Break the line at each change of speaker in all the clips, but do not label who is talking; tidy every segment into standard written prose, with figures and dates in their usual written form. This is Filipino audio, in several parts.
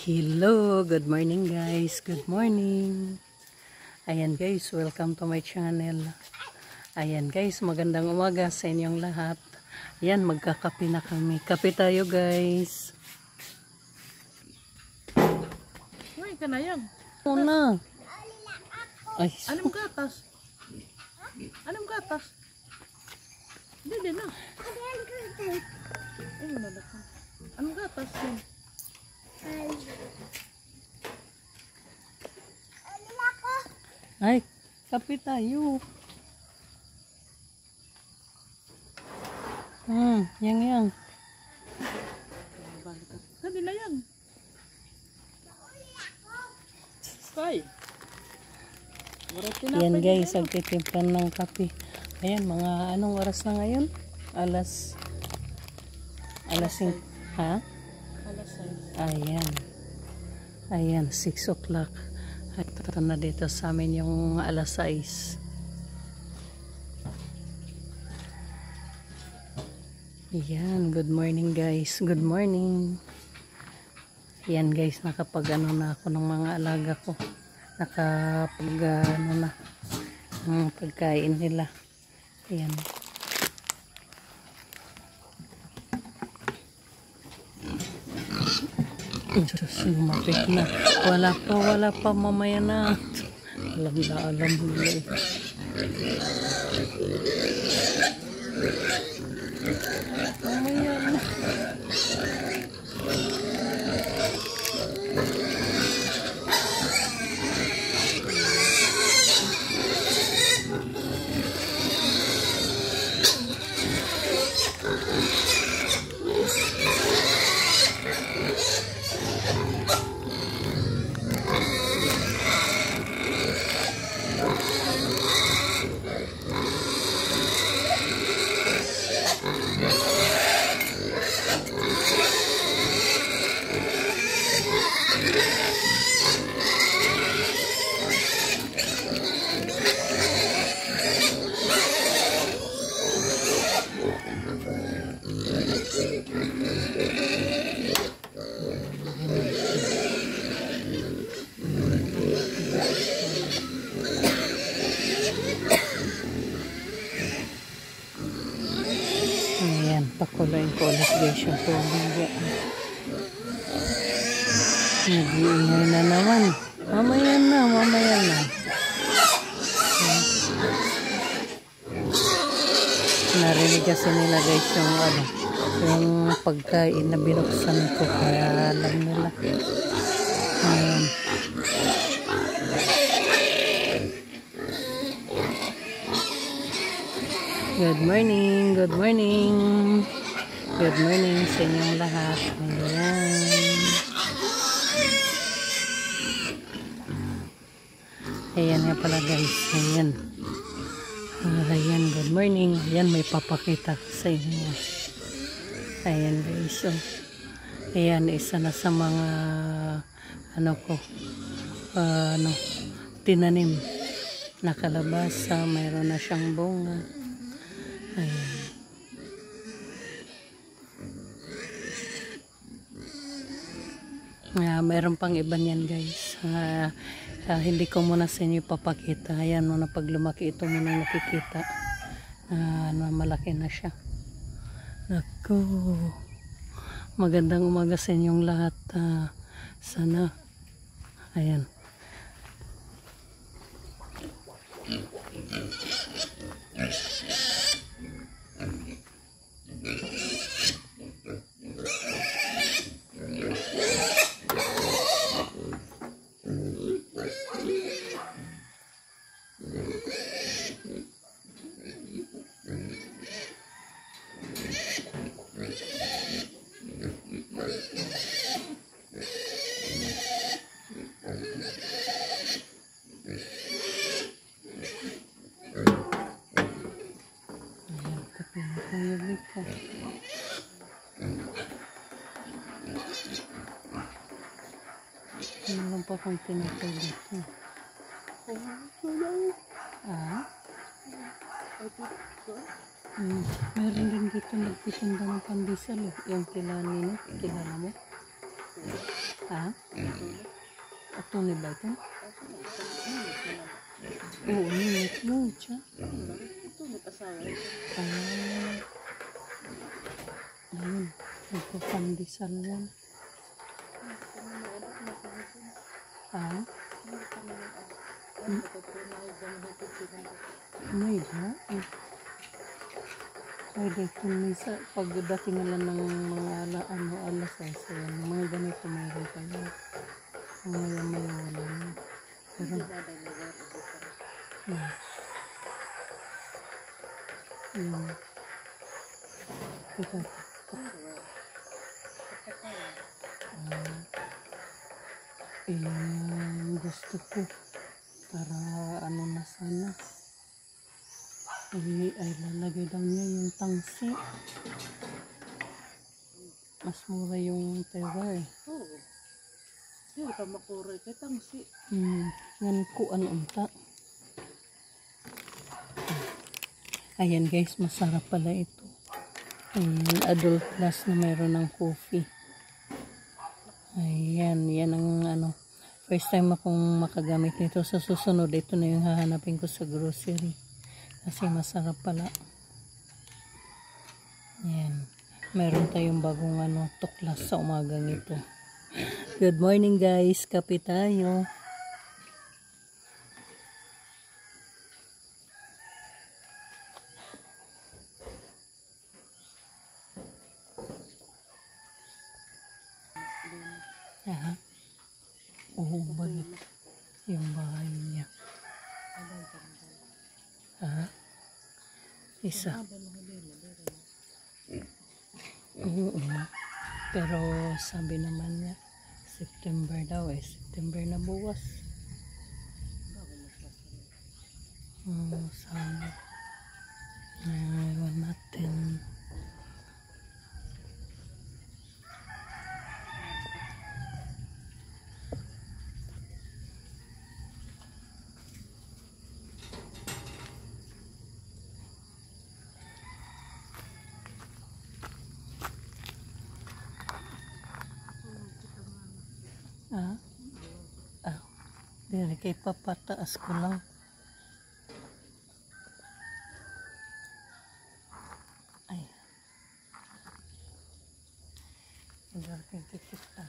Hello, good morning guys, good morning. Ayan guys, welcome to my channel. Ayan guys, magandang umaga sa inyong lahat. Ayan, magkakape na kami. Kape tayo guys.
Uy, ka na yan.
Una. Ay,
Anong gatas? Anong gatas? Hindi na. Ay, malalakas. Anong gatas yun?
ay, kape tayo. Yang.
Hindi na yan. Kay.
Yan guys, agtitimplan ng kape. Ayan, mga anong oras na ngayon? Alas 5. Ha?
Alas 6.
Ayan, 6 o'clock. At ito na dito sa amin yung alas 6. Ayan, good morning guys. Good morning. Ayan guys, nakapag na ako ng mga alaga ko. Nakapag na ng pagkain nila. Ayan. Diyos, lumapit na. Wala pa, mamaya na. Alam nila eh. Mamaya na. Ayan, pakuluin ko ulit guys yung tubig. Nag-iingay na naman. Mamaya na. Narinig kasi nila guys yung pagkain na binuksan ko, kaya alam nila. Ayan. Good morning sa inyong lahat. Ayan nga pala guys. Ayan, good morning. Ayan, may papakita sa inyo. Ayan guys. So, ayan, isa na sa mga tinanim na kalabasa. Mayroon na siyang bunga. Ayan. Mayroon pang iba niyan guys. Hindi ko muna sa inyo papakita. Ayan, na pag lumaki ito muna nakikita. Malaki na siya. Naku. Magandang umaga sa inyong lahat. Sana. Ayan. Meron pa kong tinatay dito. Meron din dito nagtitinda ng pandesal. Yung kilala mo? Ha? Ato ni ba ito? Oo, minit mo siya.
Ito, may asawa.
Ah, ayun. Nagpapandisal yan. Ha? May ba? Pwede kung minsan pagdating nila ng mga alas ayan, mga ganito mayroon pa yun. Mga wala na. Pero, yun. Ito. Ayan, gusto ko. Para ano na sana. Ay lalagay daw niya yung tangsi. Mas mura yung tewa eh.
Oo. Hindi ka makuray kay tangsi.
Yan ko ano unta. Ayan guys, masarap pala ito. Ayan, adult plus na mayroon ng coffee. Ayan, yan ang ano. First time akong makagamit nito. Sa susunod, ito na yung hahanapin ko sa grocery. Kasi masarap pala. Ayan. Meron tayong bagong ano, tuklas sa umagang ito. Good morning guys. Kape tayo. Aha. Oo, balik. Yung bahay niya. Ha? Isa. Oo. Pero sabi naman niya, September daw eh. September na bukas. Sana. Ewan natin. Ah? Ah. Dili kay papataas ko lang. Ay. Ang dating kikitan.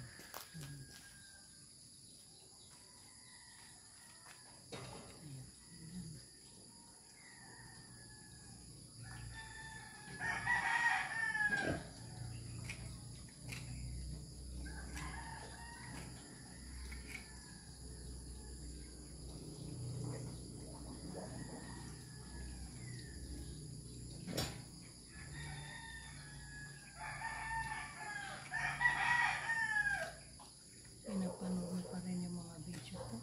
Pinapanood pa rin yung mga video ko.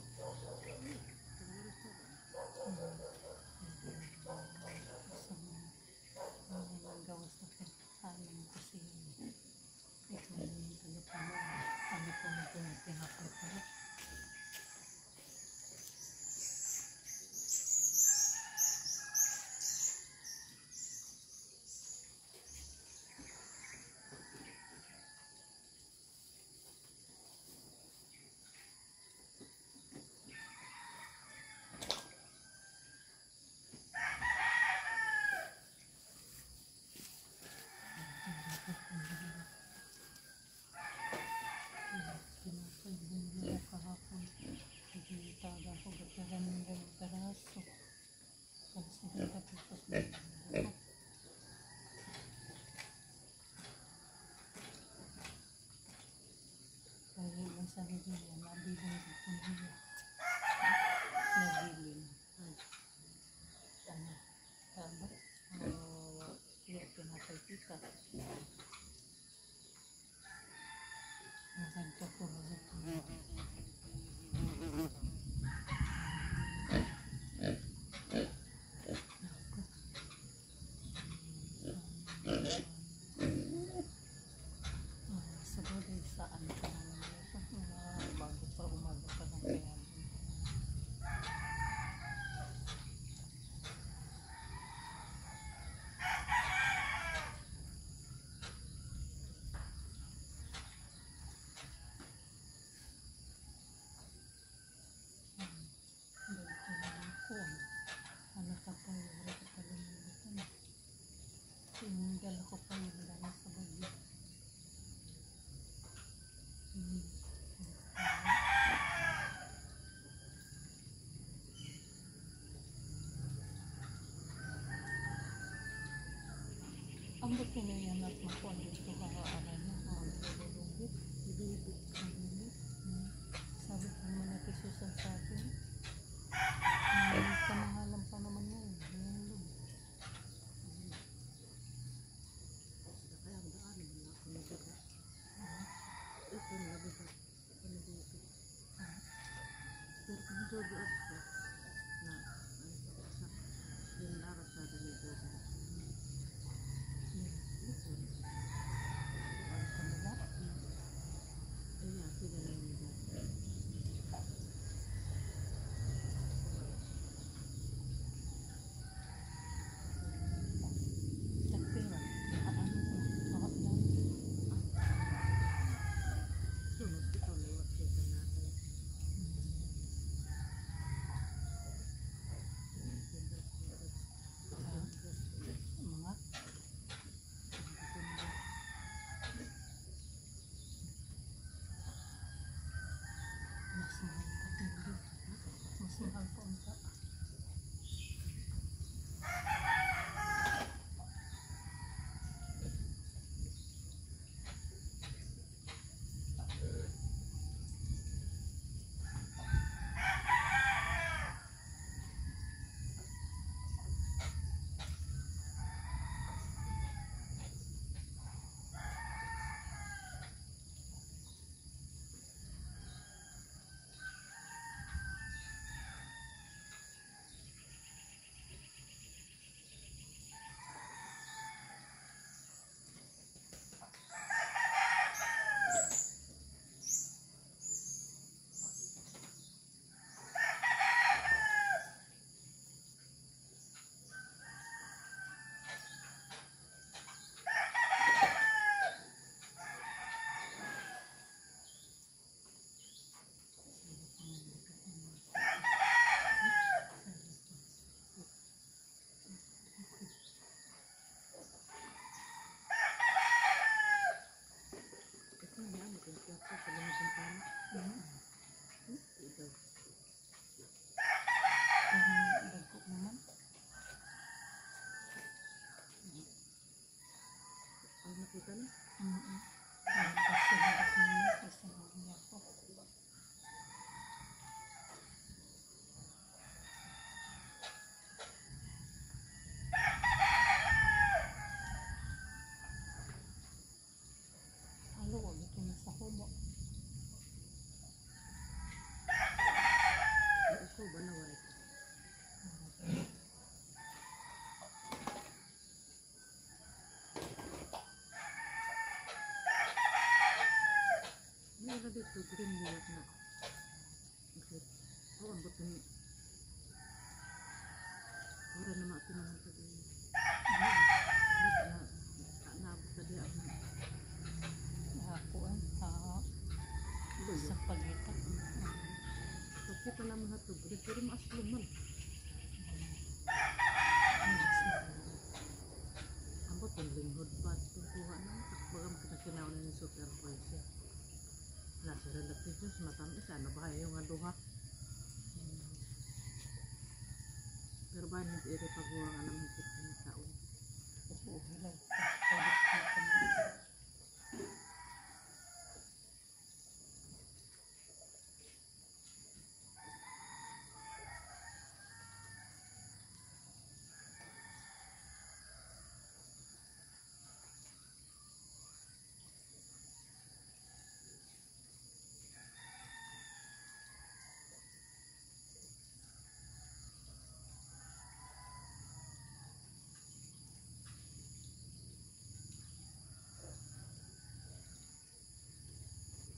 Gawas na pinakahalan kasi ito yung tagapanood. Ano po nito yung pinapanood. Sabi niya, nabiling dito niya. Nabiling. Ano? Tama? Kaya pinatay kita. Nagagka ko rin ito. Sabagay saan ka naman ito. Bago pa umaga pa lang kaya Ambot kinayan at makuha dito kakaaral na magululugit.
Ibibig ka nila.
Sabi ko naman na Susan sa akin. Kamahalan pa naman yun.
Kaya ang daan naman ako nabita. Ito nabita. Ito nabita. Pero kung jodo ako na sa yung narasada ni Jodo. Ayan, sila na yung nila.
Nagpira. Ano ko? Makaplan.
Sunod ito, liwat siya natin.
Mga mas mahal pa hindi. Mas mahal pa unta.
Ito niya, magkakita sa mga bintana. Ito.
Dagko naman.
Ay, nakita na?
Kasi ako naman. Kasi niya ako. Halo, ito na sa hubo.
Ay, ikaw ba na wala? May na dito, green liwat na. Okay. Oh, ang buto ni. Wala na maapinahan pa din. Naabot na di ako.
Hakuan. Sa pagitan.
Kasi pa naman hatog. Pero maaslong man. Ambot ang linghod pa. Tukuha na. Takbagang pinakinaw na ni supervisor. Nasa relatives, matamis. Ano ba yung aduha? Pero ba hindi iri pagurang ang naman kita ng taon?
Oo, hilaw. Pagod.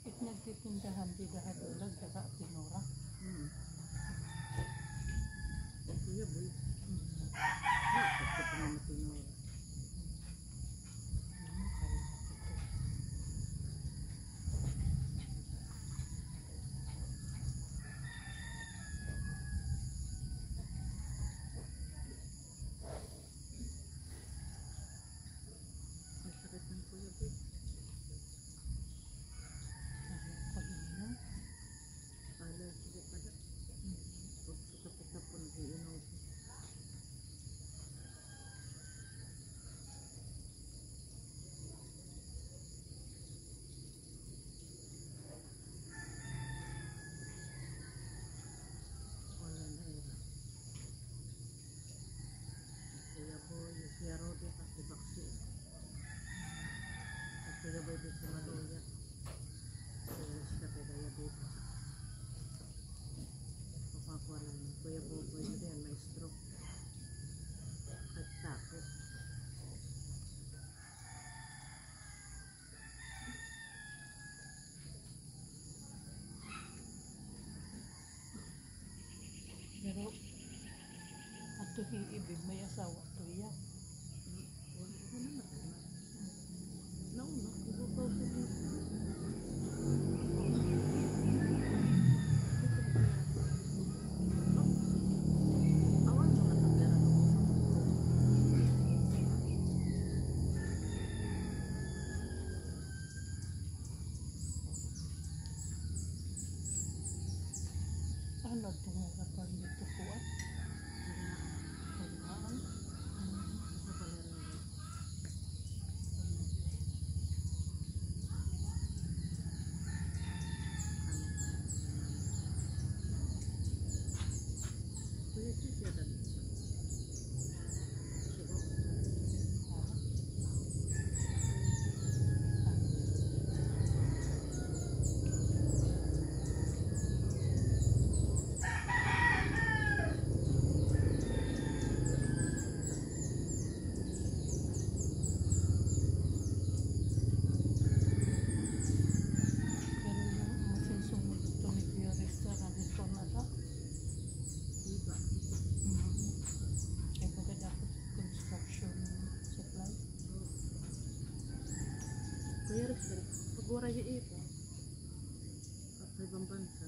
It nagtitindahan di dahadulag daga tinura.
Kuya boy. Nakapit ko pa naman tinuro. Ang sakit ng kuya boy.
Pag-inom.
Allergy ka pala. Huwag sa kapit na po nag-iinom.
Iibig may asawa to yan.
Nauna, ibubaw ko dito. Awan mo na pagkara.
Ano ito nga kapag dito po at? Kailangan.
Isa pala rin guys. Kuya, siya dali.
Pero yung masinsumod ito ni Kuya Restaurant ito na lang.
Iba.
Ay baga dapat construction supply.
Kuya Rexel, pag wala yung iba, at sa ibang bansa,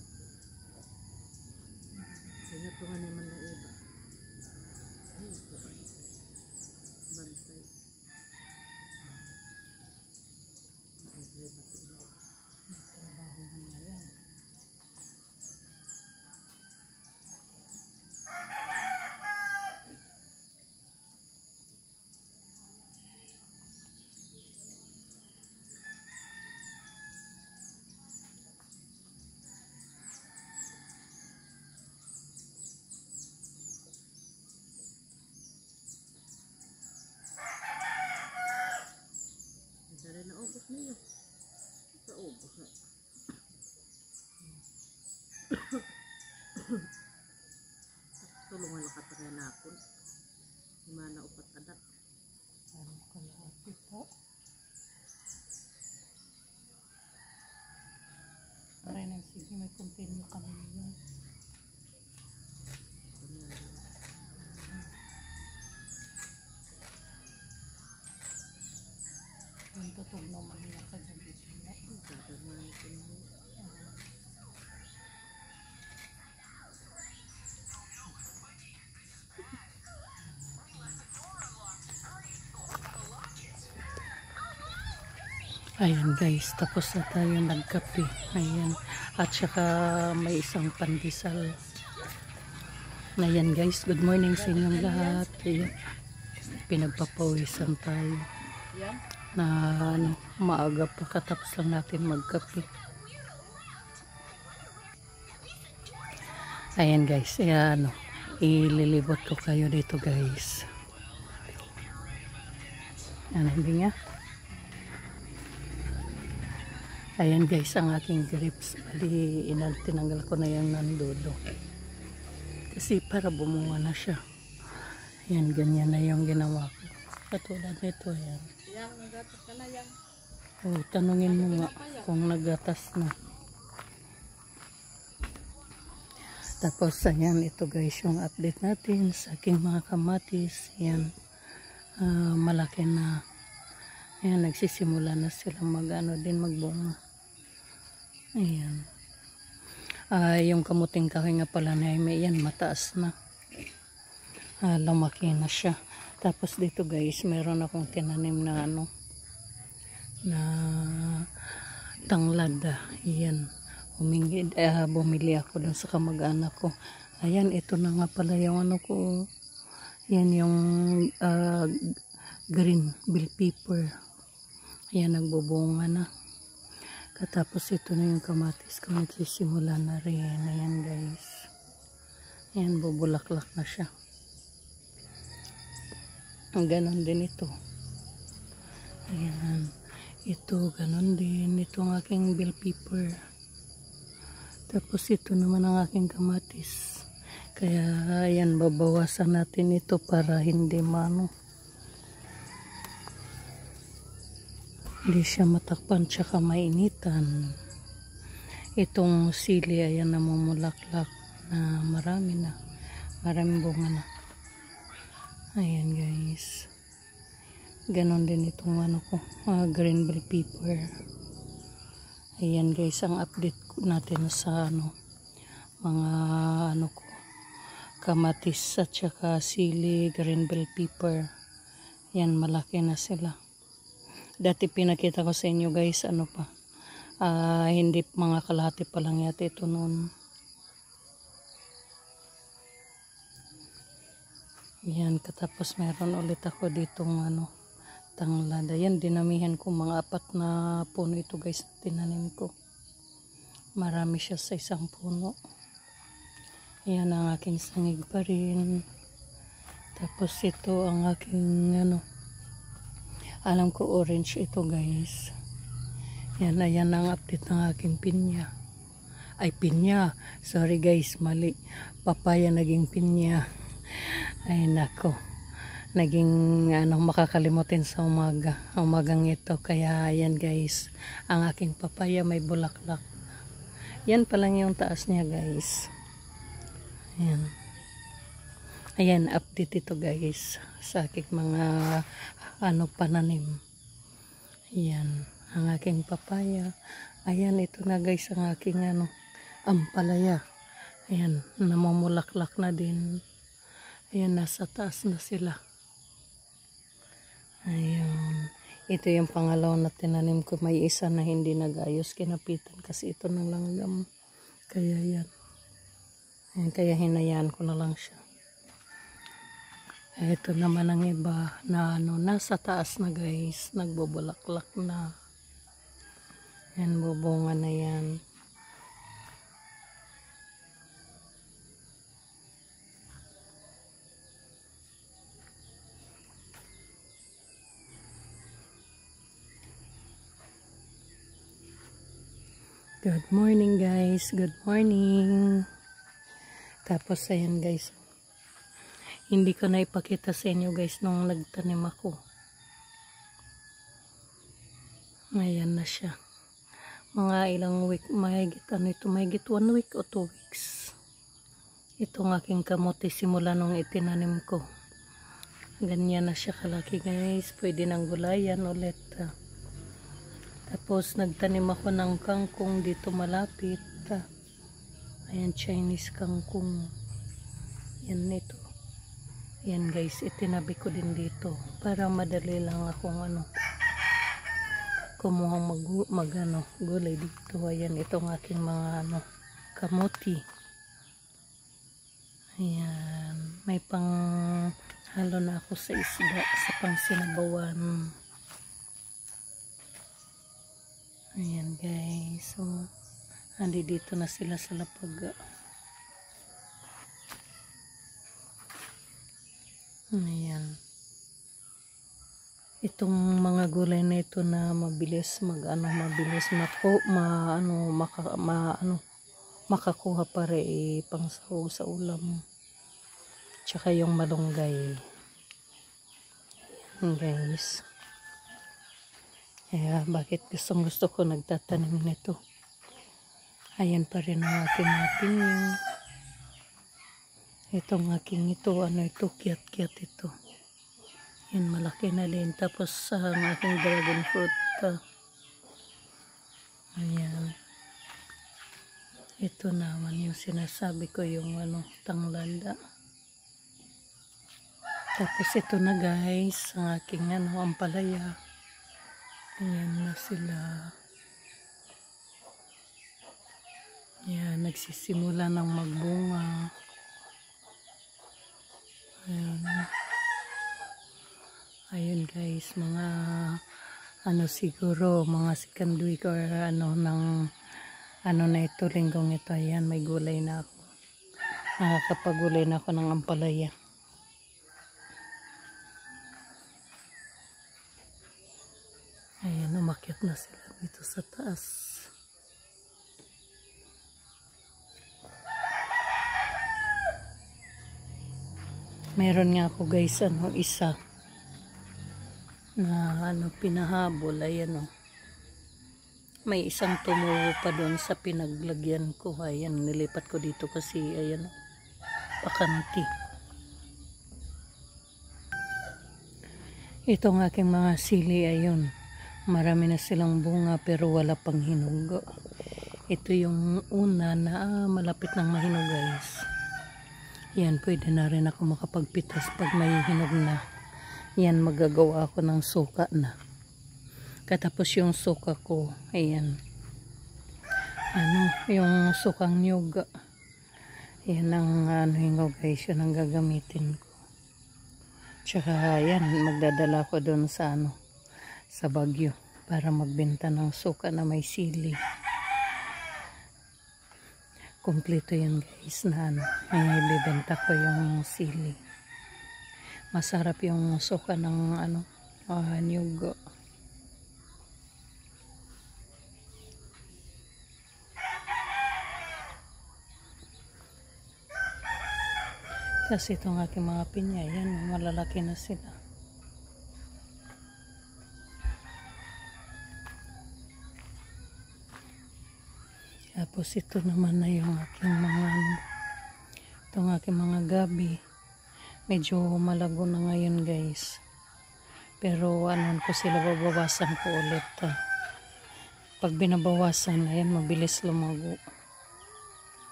kaya tungan naman na iba. Ay, ito ba? Bantay. Bantay ba ito?
Trabaho na yan.
Dali na ubos niyo. Sa ubos na. Tulungan lang katangay na ako. Himana upat adak.
Ano kalahati po? Aray na, sige, may continue kami yun. Yung tutog naman niya kagabi sila.
Dadamahin ko na.
Ayan guys, tapos na tayo nagkape. Ayan. At saka may isang pandesal. Ayan guys, good morning sa inyong lahat. Ayan. Pinagpapawisan tayo.
Yan.
Na ano, maaga pa katapos lang natin magkape. Ayan guys, ayan, ano, ililibot ko kayo dito guys. Ayan, hindi nga. Ayan guys, ang aking grapes. Bali, tinanggal ko na yung nandodo. Kasi para bumunga na siya. Ayan, ganyan na yung ginawa ko. Katulad nito, ayan.
Yang, nagatas ka na yang.
Oh, tanungin mo nga kung nagatas na. Tapos, ayan, ito guys, yung update natin sa aking mga kamatis. Ayan, malaki na. Ayan, nagsisimula na silang magbunga. Ayan. Yung kamuting kahoy nga pala na yan, mataas na. Lumaki na siya. Tapos dito guys, meron akong tinanim na ano, na tanglad. Ayan. Bumili ako dun sa kamag-anak ko. Ayan, ito na nga pala yung ano ko. Ayan yung green bell pepper. Ayan, nagbubunga na. Katapos ito na yung kamatis ko, nagsisimula na rin. Ayan guys. Ayan, bubulaklak na siya. Ganon din ito. Ayan. Ito, ganon din. Ito ang aking bell pepper. Tapos ito naman ang aking kamatis. Kaya, ayan, babawasan natin ito para hindi hindi siya matakpan tsaka mainitan. Itong sili, ayan, namumulaklak na maraming bunga na. Ayan guys. Ganon din itong ano ko, green bell pepper. Ayan guys, ang update natin sa ano, mga ano ko, kamatis at saka sili, green bell pepper. Yan, malaki na sila. Dati pinakita ko sa inyo guys, ano pa, hindi mga kalahati pa lang yata ito noon. Yan, katapos meron ulit ako ditong ano, tanglad. Ayan, dinamihan ko mga 4 na puno ito guys, tinanim ko. Marami siya sa isang puno. Ayan ang aking sangig pa rin. Tapos ito ang aking ano, alam ko orange ito guys. Yan, ayan ang update ng aking pinya. Ay, pinya. Sorry guys, mali. Papaya naging pinya. Ay nako, naging ano, makakalimutin sa umagang ito. Kaya yan guys, ang aking papaya may bulaklak. Yan pa lang yung taas niya guys. Ayan. Ayan, update ito guys sa aking mga ano, pananim. Ayan, ang aking papaya. Ayan, ito na guys ang aking ano, ampalaya. Ayan, namumulaklak na din. Ayan, nasa taas na sila. Ayan. Ito yung pangalawa na tinanim ko. May isa na hindi nag-ayos. Kinapitan kasi ito ng langgam. Kaya yan. Ayan, kaya hinayaan ko na lang siya. Ito naman ang iba na ano, nasa taas na guys. Nagbubulaklak na. Ayan, bubunga na yan. Good morning guys, good morning. Tapos ayan guys, hindi ko na ipakita sa inyo guys nung nagtanim ako. Ayan na siya. Mga ilang week, mahigit ano ito, mahigit 1 week o 2 weeks. Itong aking kamote simula nung itinanim ko. Ganyan na siya kalaki guys, pwede nang gulayan ulit. Tapos nagtanim ako ng kangkong dito malapit. Ayan, Chinese kangkong. Yan ito. Yan guys, itinabi ko din dito para madali lang akong ano, kumuhang mag gulay dito. Ayan, itong aking mga ano, kamuti. Ayan, may pang halo na ako sa isda, sa pang sinabawan. Ayan guys, so andi dito na sila sa lapag. Ayan, itong mga gulay na ito na mabilis makakuha pare pang sahog sa ulam, tsaka yung malunggay. Ayan guys. Kaya bakit gusto ko nagtatanim nito. Ayan pa rin ang aking pinya. Itong aking ito, ano ito, kiat-kiat ito. Yan, malaki na din. Tapos ang aking dragon fruit. Ayan. Ito naman yung sinasabi ko, yung ano, tanglada. Tapos ito na guys, ang aking ano, ampalaya. Ayan na sila. Ayan, nagsisimula ng magbunga. Ayan. Ayun guys, mga ano siguro, mga second week or ano ng ano na ito, linggong ito. Ayan, may gulay na ako. Nakakapagulay na ako ng ampalaya. Ayan, umakyat na sila dito sa taas. Meron nga ako guys, ano, isa na ano, pinahabol. Ayan o. May isang tumubo pa doon sa pinaglagyan ko. Ayan, nilipat ko dito kasi, ayan, pakanti. Itong aking mga sili, ayun. Marami na silang bunga pero wala pang hinog. Ito yung una na malapit ng mahinog guys. Yan, pwede na rin ako makapagpitas pag may hinog na. Yan, magagawa ako ng suka na. Katapos yung suka ko, ayan. Ano, yung sukang nyug. Yan ang hinog guys, yun ang gagamitin ko. Tsaka yan, magdadala ko doon sa sa Baguio para magbenta ng suka na may sili. Kompleto yan guys na may bibenta ko yung sili. Masarap yung suka ng nyug. Kasi itong aking mga pinya, yan, malalaki na sila. Tapos ito naman na yung aking mga itong aking mga gabi. Medyo malago na ngayon guys. Pero ko sila, babawasan ko ulit. Pag binabawasan, ayan, mabilis lumago.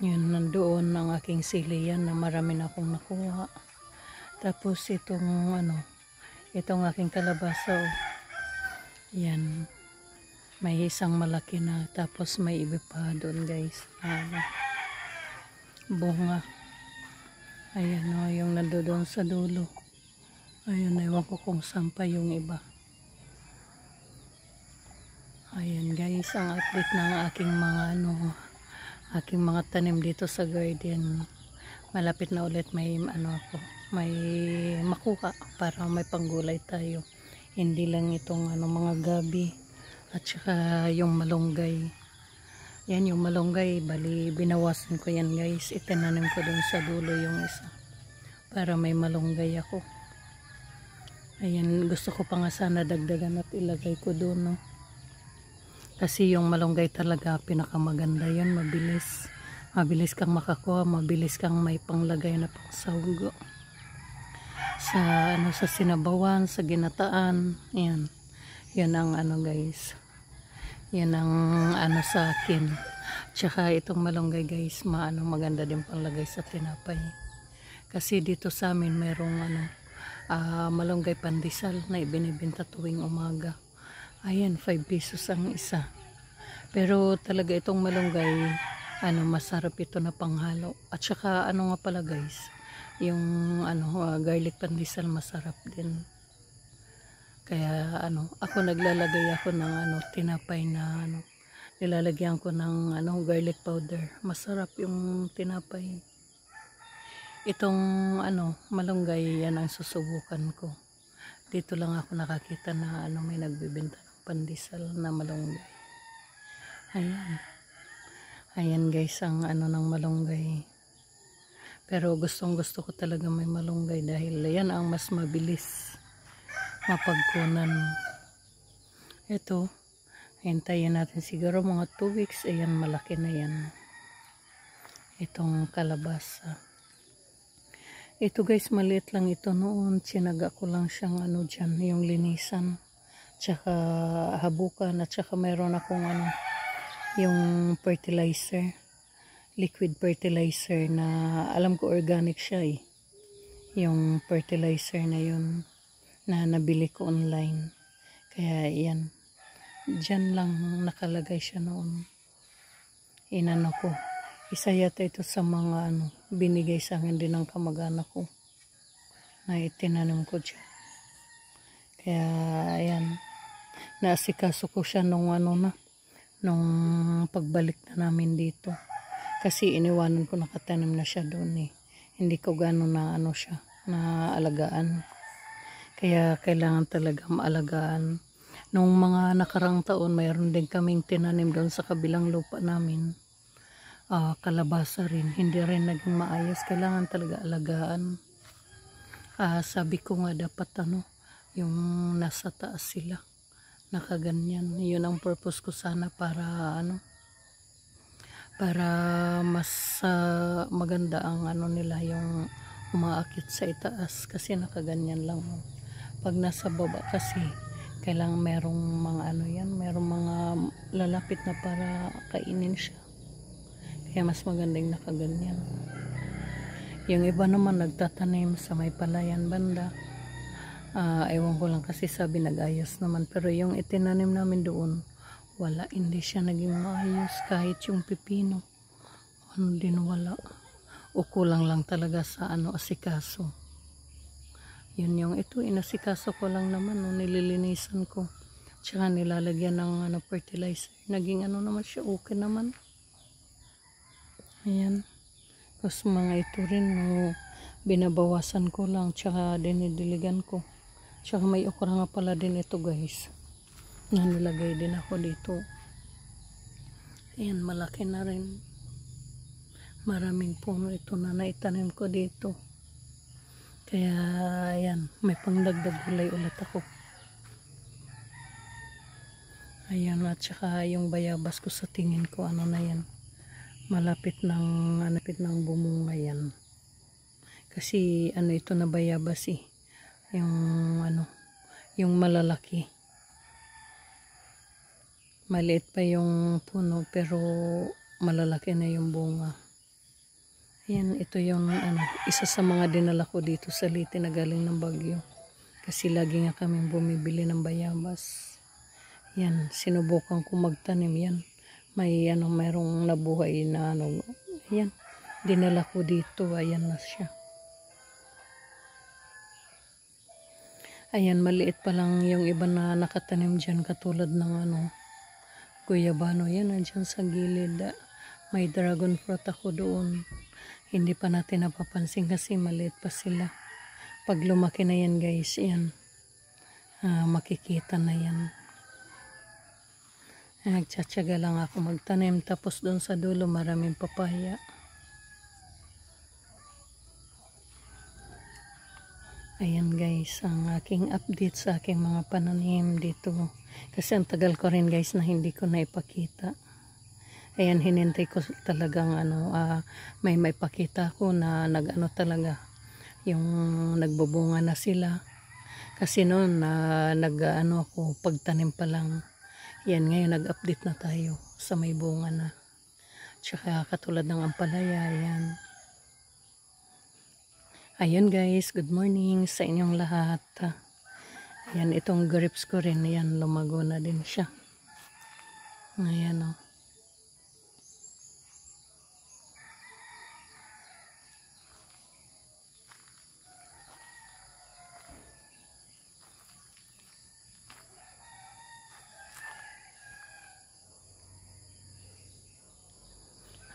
Yun, nandoon ang aking sili yan na marami na akong nakuha. Tapos itong itong aking kalabasa. Yan. May isang malaki na. Tapos may iba pa doon guys. Bunga. Ayan yung nandoon sa dulo. Ayan, ewan ko kung saan pa yung iba. Ayan guys, ang update ng aking mga aking mga tanim dito sa garden. Malapit na ulit may may makuha para may panggulay tayo. Hindi lang itong mga gabi at saka yung malunggay. Yan yung malunggay, bali binawasan ko yan guys. Itinanim ko dun sa dulo yung isa para may malunggay ako. Ayan, gusto ko pa nga sana dagdagan at ilagay ko doon, no? Kasi yung malunggay talaga pinakamaganda yan, mabilis. Mabilis kang makakuha, mabilis kang may panglagay na pangsahog. Sa sinabawan, sa ginataan, yan. Yan ang guys. Yan ang sa akin. Tsaka itong malunggay guys, maganda din panglagay sa tinapay. Kasi dito sa amin mayroong malunggay pandesal na ibinibenta tuwing umaga. Ayan, 5 pesos ang isa. Pero talaga itong malunggay, masarap ito na panghalo. At saka nga pala guys, yung garlic pandesal masarap din. Kaya ako naglalagay ako ng tinapay na nilalagyan ko ng garlic powder. Masarap yung tinapay. Itong malunggay, yan ang susubukan ko. Dito lang ako nakakita na may nagbebenta ng pandesal na malunggay. Ayan. Ayan guys ang ng malunggay. Pero gustong gusto ko talaga may malunggay dahil yan ang mas mabilis mapagkunan. Ito, hintayin natin siguro mga 2 weeks. Ayan, malaki na yan. Itong kalabasa. Ito guys, maliit lang ito noon. Sinaga ko lang siyang dyan, yung linisan. Tsaka habukan. At tsaka mayroon akong yung fertilizer. Liquid fertilizer na alam ko organic siya eh. Yung fertilizer na yun na nabili ko online. Kaya yan. Dyan lang nakalagay siya noon. Inano ko. Isa yata ito sa mga binigay sa akin din ng kamag-anak ko na itinanim ko dyan. Kaya ayan, naasikaso ko siya nung nung pagbalik na namin dito. Kasi iniwanan ko, nakatanim na siya doon eh. Hindi ko gano'n na siya, na alagaan. Kaya kailangan talaga maalagaan. Nung mga nakarang taon, mayroon din kaming tinanim doon sa kabilang lupa namin. Kalabasa rin, hindi rin naging maayos. Kailangan talaga alagaan. Sabi ko nga dapat yung nasa taas sila, nakaganyan. Yun ang purpose ko sana para para mas maganda ang nila, yung umaakit sa itaas kasi nakaganyan lang. pag nasa baba kasi kailangan merong mga ano yan, merong mga lalapit na para kainin siya. Kaya mas magandang nakaganyan. Yung iba naman nagtatanim sa may palayan banda. Ewan ko lang kasi sabi nag-ayos naman. Pero yung itinanim namin doon, wala, hindi siya naging maayos. Kahit yung pipino, ano din wala. O kulang lang talaga sa asikaso. Yun yung ito, inasikaso ko lang naman, nililinisan ko. Tsaka nilalagyan ng fertilizer. Naging naman siya, okay naman. Ayan. Tapos mga ito rin, binabawasan ko lang, tsaka dinidiligan ko. Tsaka may okra nga pala din ito guys. Na nilagay din ako dito. Ayan, malaki na rin. Maraming puno ito na naitanim ko dito. Kaya, ayan, may pangdagdag gulay ulit ako. Ayan, at saka yung bayabas ko sa tingin ko, na yan. Malapit ng bumunga yan. Kasi, ito na bayabas eh. Yung malalaki. Maliit pa yung puno, pero malalaki na yung bunga. Yan, ito yung isa sa mga dinala ko dito sa Leyte na galing ng Baguio. Kasi lagi nga kami bumibili ng bayabas. Yan, sinubukan ko magtanim yan. May mayroong nabuhay na yan, dinala ko dito, ayan na siya. Ayan, maliit pa lang yung iba na nakatanim dyan katulad ng guyabano. Yan, andyan sa gilid. May dragon fruit ako doon. Hindi pa natin napapansin kasi maliit pa sila. Pag lumaki na yan guys, yan. Makikita na yan. Nagtsatsaga lang ako magtanim. Tapos doon sa dulo maraming papaya. Ayan guys, ang aking update sa aking mga pananim dito. Kasi ang tagal ko rin guys na hindi ko na ipakita. Ayan, hinintay ko talagang may pakita ko na talaga yung nagbubunga na sila. Kasi noon ako pagtanim pa lang. Yan, ngayon nag-update na tayo sa may bunga na. Tsaka katulad ng ampalaya, ayan. Ayun guys, good morning sa inyong lahat. Ayan, itong grapes ko rin, ayan, lumago na din siya. Ayan o.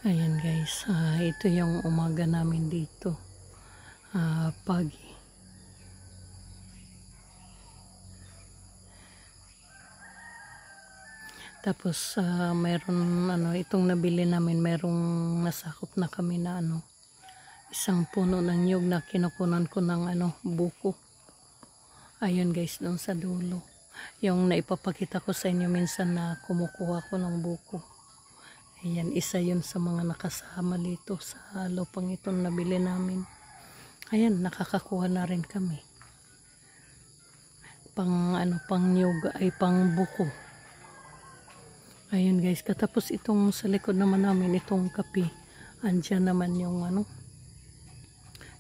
Ayan guys, ito yung umaga namin dito. Pagi. Tapos mayroon itong nabili namin, mayroong nasakop na kami na isang puno ng nyug na kinukunan ko ng buko. Ayun guys, doon sa dulo. Yung naipapakita ko sa inyo minsan na kumukuha ko ng buko. Ayan, isa yun sa mga nakasama dito sa lupang itong nabili namin. Ayan, nakakakuha na rin kami. Pang nyug ay pang buko. Ayun guys, katapos itong sa likod naman namin, itong kape. Andyan naman yung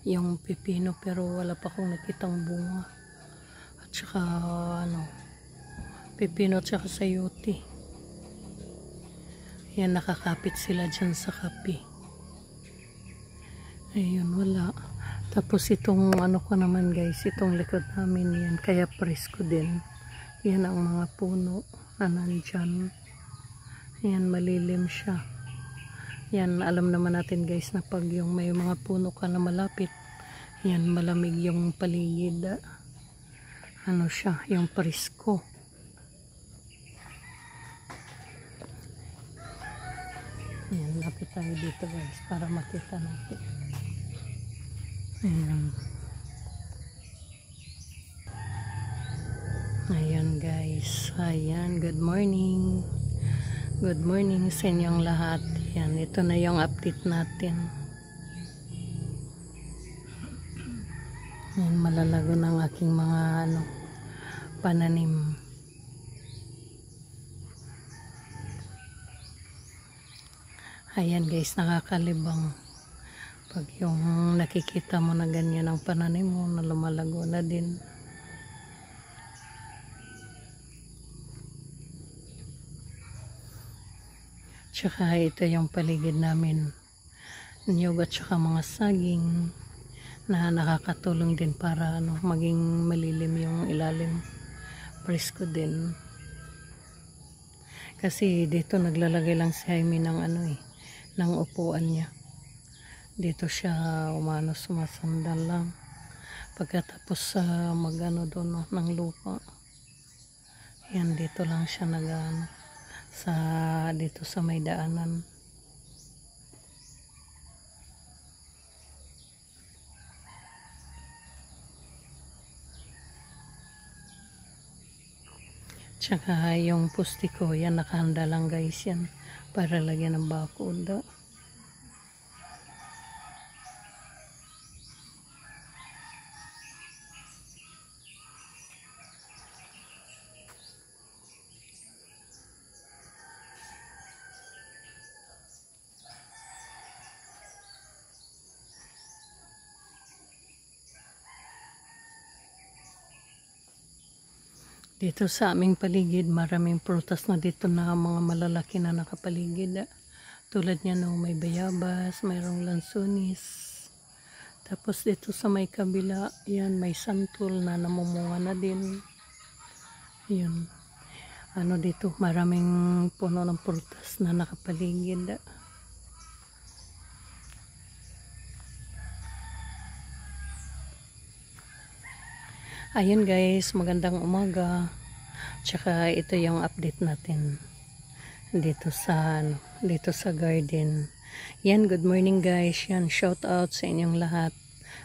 yung pipino, pero wala pa akong nakitang bunga. At saka pipino at saka sayote. Yan, nakakapit sila dyan sa kape. Ayun, wala. Tapos itong ko naman guys, itong likod namin yan, kaya presko din. Yan ang mga puno na nandyan. Yan, malilim siya. Yan, alam naman natin guys na pag yung may mga puno ka na malapit, yan, malamig yung paligid. Siya, yung presko. Ayan, lapit tayo dito guys para makita natin. Ayan. Ayan guys. Ayan, good morning. Good morning sa inyong lahat. Ayan, ito na yung update natin. Ayan, malalago ng aking mga pananim. Ayan guys, nakakalibang pag yung nakikita mo na ganyan ang pananim mo na lumalago na din. Tsaka ito yung paligid namin, niyog at tsaka mga saging na nakakatulong din para maging malilim yung ilalim, presko din. Kasi dito naglalagay lang si Jaime ng ng upuan niya. Dito siya sumasandal lang pagkatapos magano doon ng lupa. Yan, dito lang siya dito sa may daanan. Tsaka yung pusti ko, yan nakahanda lang guys yan para lagyan ng bakod. Dito sa aming paligid, maraming prutas na dito na mga malalaki na nakapaligid. Tulad niya may bayabas, mayroong lansunis. Tapos dito sa may kabila, yan may santol na namumunga na din. Yun. Dito, maraming puno ng prutas na nakapaligid. Ayun guys, magandang umaga. Tsaka ito yung update natin dito sa garden. Yan, good morning guys. Yan, shout out sa inyong lahat.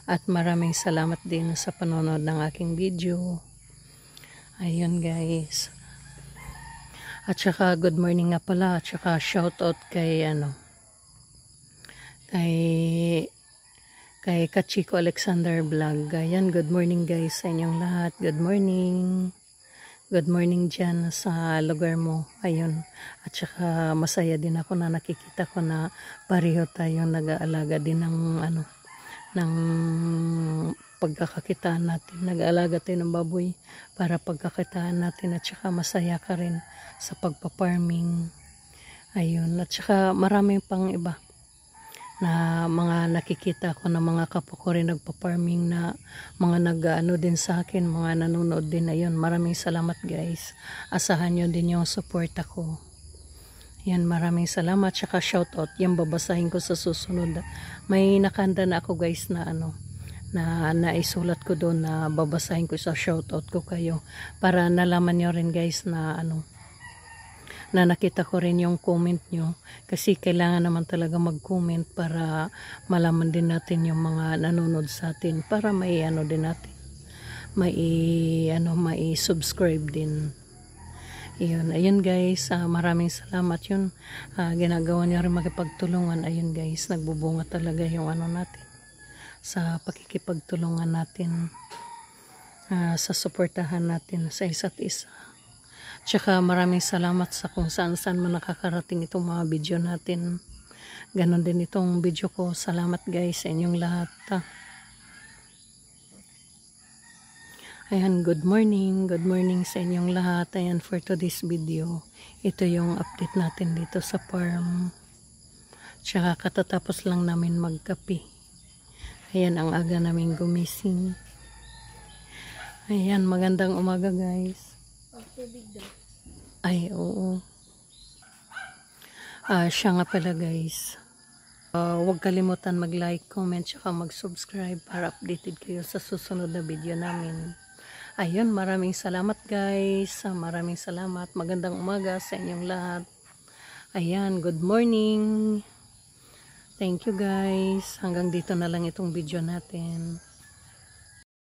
At maraming salamat din sa panonood ng aking video. Ayun guys. At tsaka good morning nga pala. At tsaka shout out kay kay Kachiko Alexander Vlog. Ayan, good morning guys sa inyong lahat. Good morning. Good morning dyan sa lugar mo. Ayun. At saka masaya din ako na nakikita ko na pareho tayong nag-aalaga din ng pagkakakitaan natin. Nag-aalaga tayo ng baboy para pagkakitaan natin. At saka masaya ka rin sa pagpa-farming. Ayun. At saka marami pang iba na mga nakikita ko na mga kapwa ko rin nagpa-farming na mga nag-ano din sa akin, mga nanonood din. Ayun, maraming salamat guys. Asahan nyo din yung support ako. Yan, maraming salamat. Tsaka shoutout, yung babasahin ko sa susunod. May nakahanda na ako guys na na naisulat ko doon na babasahin ko sa shoutout ko kayo. Para nalaman nyo rin guys na na nakita ko rin yung comment nyo, kasi kailangan naman talaga mag-comment para malaman din natin yung mga nanonood sa atin, para may din natin, may subscribe din. Ayun guys, maraming salamat. Yun, ginagawa niyo rin makipagtulungan. Ayun guys, nagbubunga talaga yung natin sa pakikipagtulungan natin, sa suportahan natin sa isa't isa. Tsaka maraming salamat sa kung saan man nakakarating itong mga video natin. Ganon din itong video ko. Salamat guys sa inyong lahat. Ayan, good morning. Good morning sa inyong lahat. Ayan, for today's video, ito yung update natin dito sa farm. Tsaka katatapos lang namin magkape. Ayan, ang aga namin gumising. Ayan, magandang umaga guys. Ay, oo. Siya nga pala guys. Huwag kalimutan mag-like, comment, tsaka mag-subscribe para updated kayo sa susunod na video namin. Ayun, maraming salamat guys. Maraming salamat. Magandang umaga sa inyong lahat. Ayan, good morning. Thank you guys. Hanggang dito na lang itong video natin.